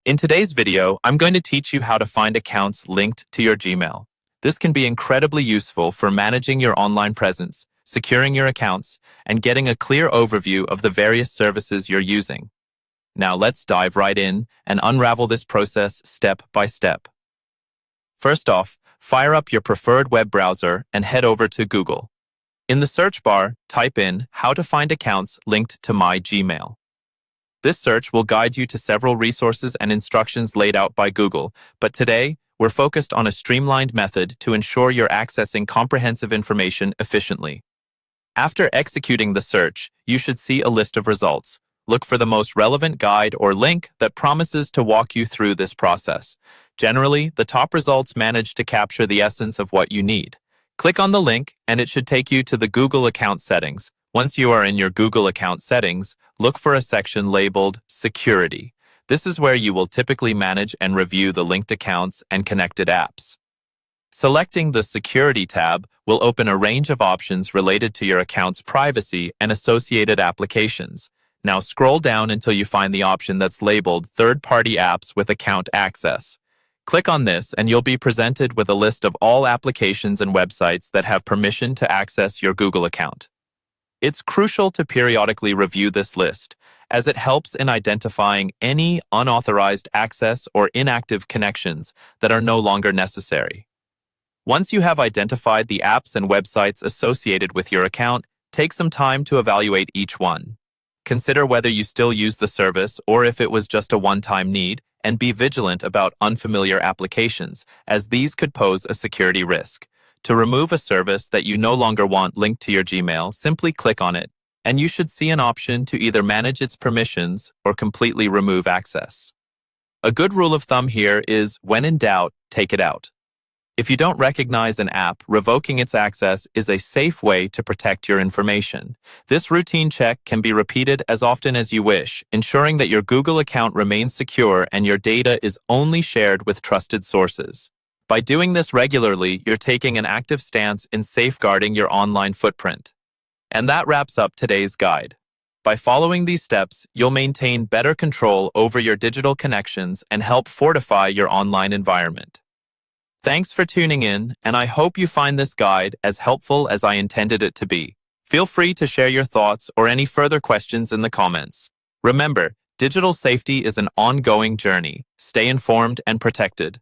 In today's video, I'm going to teach you how to find accounts linked to your Gmail. This can be incredibly useful for managing your online presence, securing your accounts, and getting a clear overview of the various services you're using. Now let's dive right in and unravel this process step by step. First off, fire up your preferred web browser and head over to Google. In the search bar, type in "How to find accounts linked to my Gmail." This search will guide you to several resources and instructions laid out by Google, but today, we're focused on a streamlined method to ensure you're accessing comprehensive information efficiently. After executing the search, you should see a list of results. Look for the most relevant guide or link that promises to walk you through this process. Generally, the top results manage to capture the essence of what you need. Click on the link, and it should take you to the Google account settings. Once you are in your Google account settings, look for a section labeled Security. This is where you will typically manage and review the linked accounts and connected apps. Selecting the Security tab will open a range of options related to your account's privacy and associated applications. Now scroll down until you find the option that's labeled Third-Party Apps with Account Access. Click on this and you'll be presented with a list of all applications and websites that have permission to access your Google account. It's crucial to periodically review this list, as it helps in identifying any unauthorized access or inactive connections that are no longer necessary. Once you have identified the apps and websites associated with your account, take some time to evaluate each one. Consider whether you still use the service or if it was just a one-time need, and be vigilant about unfamiliar applications, as these could pose a security risk. To remove a service that you no longer want linked to your Gmail, simply click on it, and you should see an option to either manage its permissions or completely remove access. A good rule of thumb here is, when in doubt, take it out. If you don't recognize an app, revoking its access is a safe way to protect your information. This routine check can be repeated as often as you wish, ensuring that your Google account remains secure and your data is only shared with trusted sources. By doing this regularly, you're taking an active stance in safeguarding your online footprint. And that wraps up today's guide. By following these steps, you'll maintain better control over your digital connections and help fortify your online environment. Thanks for tuning in, and I hope you find this guide as helpful as I intended it to be. Feel free to share your thoughts or any further questions in the comments. Remember, digital safety is an ongoing journey. Stay informed and protected.